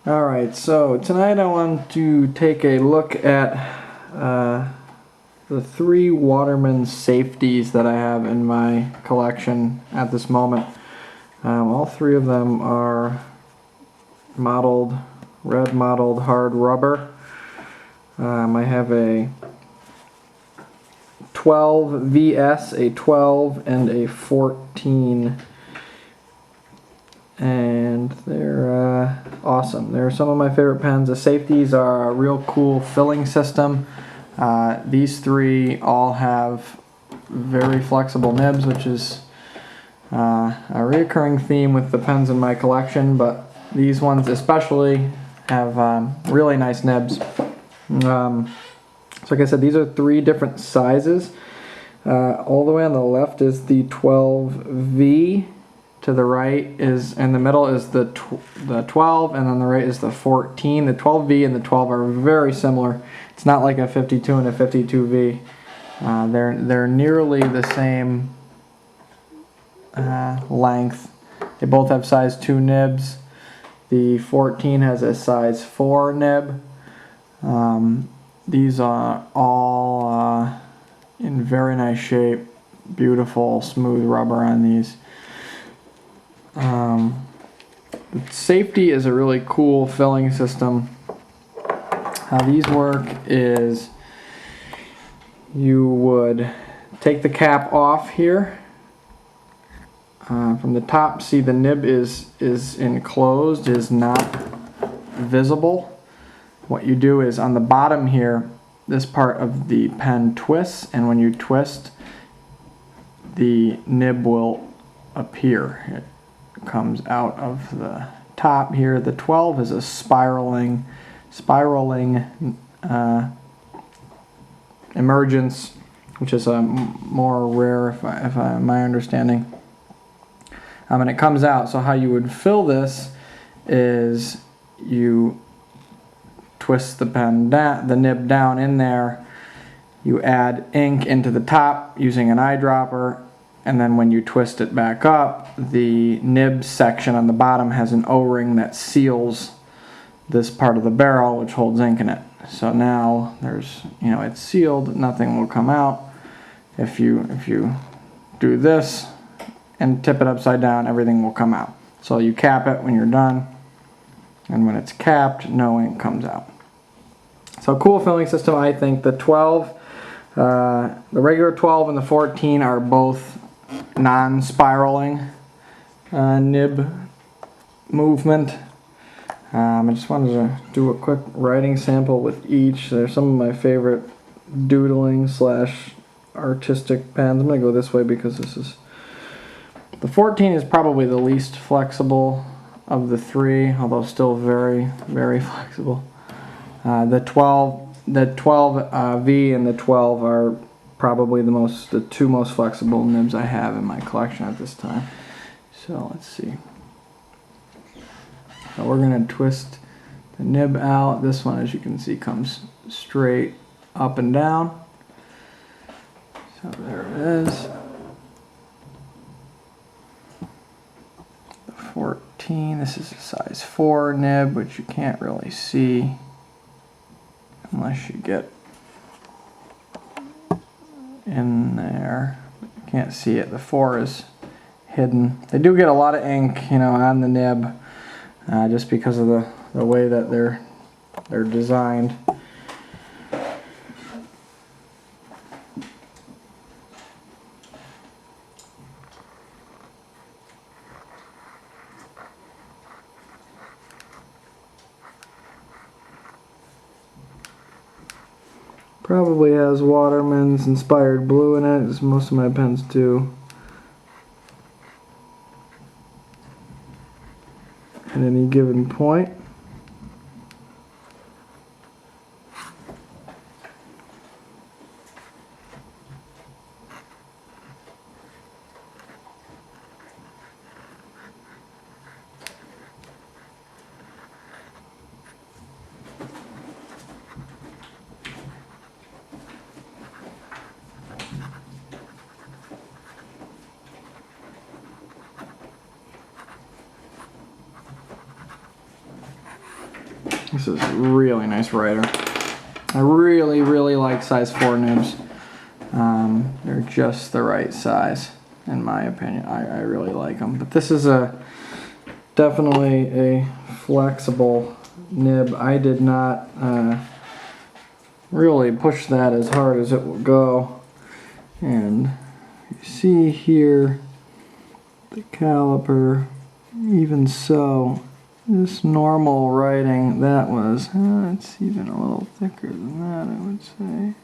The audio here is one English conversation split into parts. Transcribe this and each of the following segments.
Alright, so tonight I want to take a look at the 3 Waterman Safeties that I have in my collection at this moment. All 3 of them are red mottled hard rubber. I have a 12 VS, a 12, and a 14. And they're awesome. They're some of my favorite pens. The Safeties are a real cool filling system. These 3 all have very flexible nibs, which is a recurring theme with the pens in my collection, but these ones especially have really nice nibs. So like I said, these are 3 different sizes. All the way on the left is the 12V. To the right is, in the middle is the 12, and on the right is the 14. The 12V and the 12 are very similar. It's not like a 52 and a 52V. They're nearly the same length. They both have size 2 nibs. The 14 has a size 4 nib. These are all in very nice shape. Beautiful smooth rubber on these. The Safety is a really cool filling system. How these work is you would take the cap off here. From the top, see the nib is enclosed, is not visible. What you do is on the bottom here, this part of the pen twists, and when you twist, the nib will appear. It comes out of the top here. The 12 is a spiraling emergence, which is a more rare, if my understanding. And it comes out. So how you would fill this is you twist the pen down, the nib down in there. You add ink into the top using an eyedropper. And then when you twist it back up, the nib section on the bottom has an O-ring that seals this part of the barrel, which holds ink in it. So now there's, it's sealed, nothing will come out. If you do this and tip it upside down, everything will come out. So you cap it when you're done, and when it's capped, no ink comes out. So cool filling system, I think. The 12, the regular 12 and the 14 are both non-spiraling nib movement. I just wanted to do a quick writing sample with each. They're some of my favorite doodling / artistic pens. I'm going to go this way because the 14 is probably the least flexible of the 3, although still very, very flexible. The 12V and the 12 are probably the 2 most flexible nibs I have in my collection at this time. So let's see. So we're going to twist the nib out. This one, as you can see, comes straight up and down. So there it is. The 14, this is a size 4 nib, which you can't really see unless you get in there. You can't see it. The 4 is hidden. They do get a lot of ink, on the nib, just because of the way that they're designed. Probably has Waterman's inspired blue in it, as most of my pens do. At any given point. This is a really nice rider. I really, really like size 4 nibs. They're just the right size, in my opinion. I really like them. But this is definitely a flexible nib. I did not really push that as hard as it will go. And you see here the caliper, even so, this normal writing, that was, it's even a little thicker than that, I would say.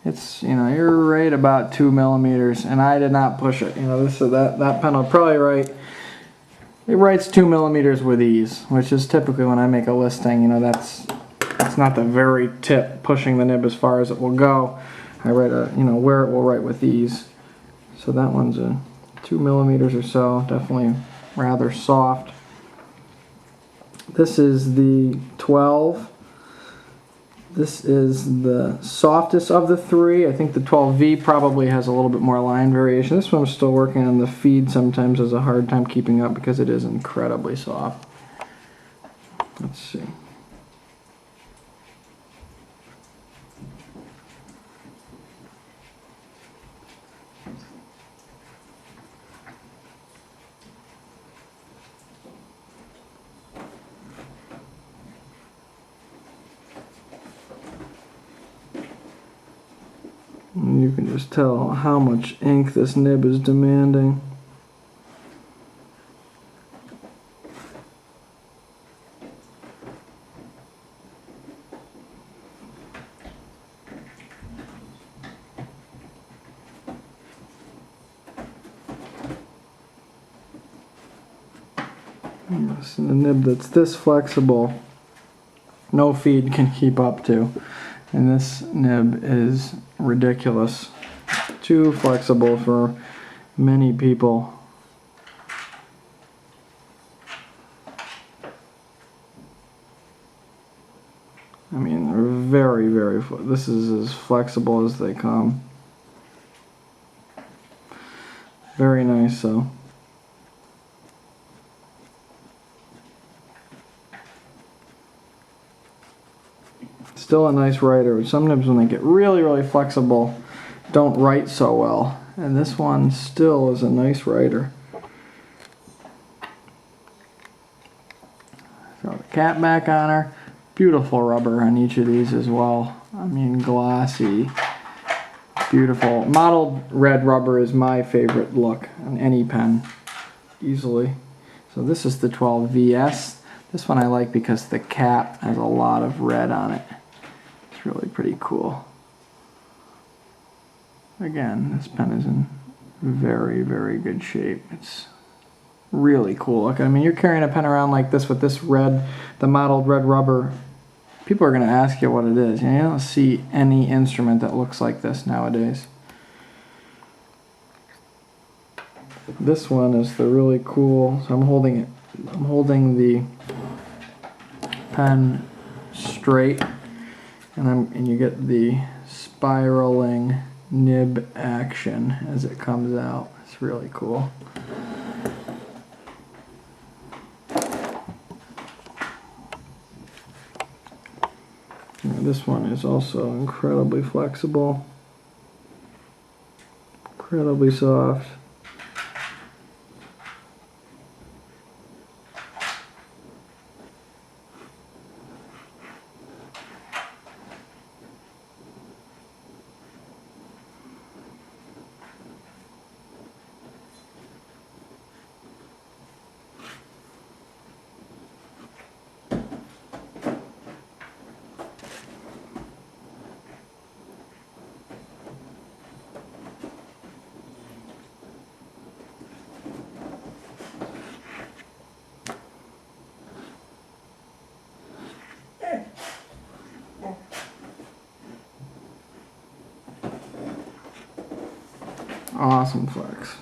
It's, you know, you're right about 2 millimeters, and I did not push it. You know, that pen will probably write, it writes 2 millimeters with ease, which is typically when I make a listing, you know, that's not the very tip, pushing the nib as far as it will go. I write you know, where it will write with ease. So that one's a 2 millimeters or so, definitely rather soft. This is the 12. This is the softest of the 3. I think the 12V probably has a little bit more line variation. This one I'm still working on. The feed sometimes has a hard time keeping up because it is incredibly soft. Let's see. And you can just tell how much ink this nib is demanding. Yes, and a nib that's this flexible, no feed can keep up to. And this nib is ridiculous. Too flexible for many people. I mean, they're very, very, this is as flexible as they come. Very nice, though. Still a nice writer. Some nibs, when they get really, really flexible, don't write so well. And this one still is a nice writer. Throw the cap back on her. Beautiful rubber on each of these as well. I mean, glossy. Beautiful. Mottled red rubber is my favorite look on any pen, easily. So this is the 12VS. This one I like because the cap has a lot of red on it. It's really pretty cool. Again, this pen is in very, very good shape. It's really cool. Look, I mean, you're carrying a pen around like this with this red, the mottled red rubber. People are going to ask you what it is. You don't see any instrument that looks like this nowadays. This one is the really cool. So I'm holding the pen straight, and you get the spiraling nib action as it comes out. It's really cool. This one is also incredibly flexible, incredibly soft. Awesome flex.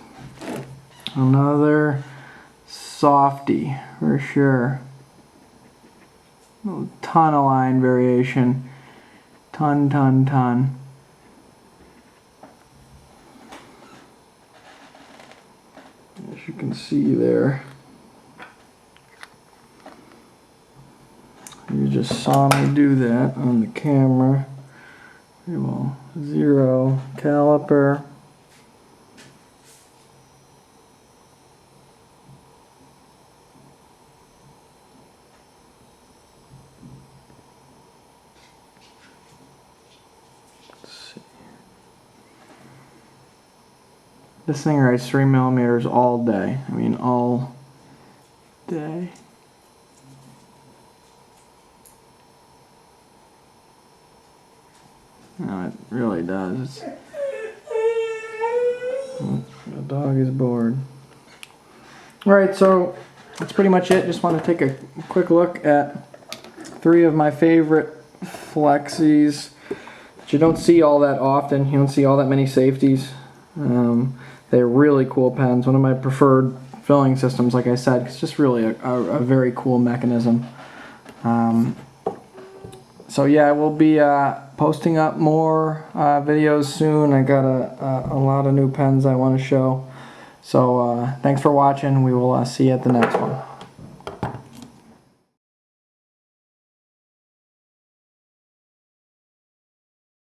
Another softy for sure. A ton of line variation. Ton. As you can see there. You just saw me do that on the camera. We will zero caliper. This thing writes 3 millimeters all day. I mean, all day. No, it really does. The dog is bored. Alright, so that's pretty much it. Just want to take a quick look at 3 of my favorite Flexies that you don't see all that often. You don't see all that many safeties. They're really cool pens. One of my preferred filling systems, like I said. It's just really a very cool mechanism. So yeah, we'll be posting up more videos soon. I got a lot of new pens I want to show. So thanks for watching. We will see you at the next one.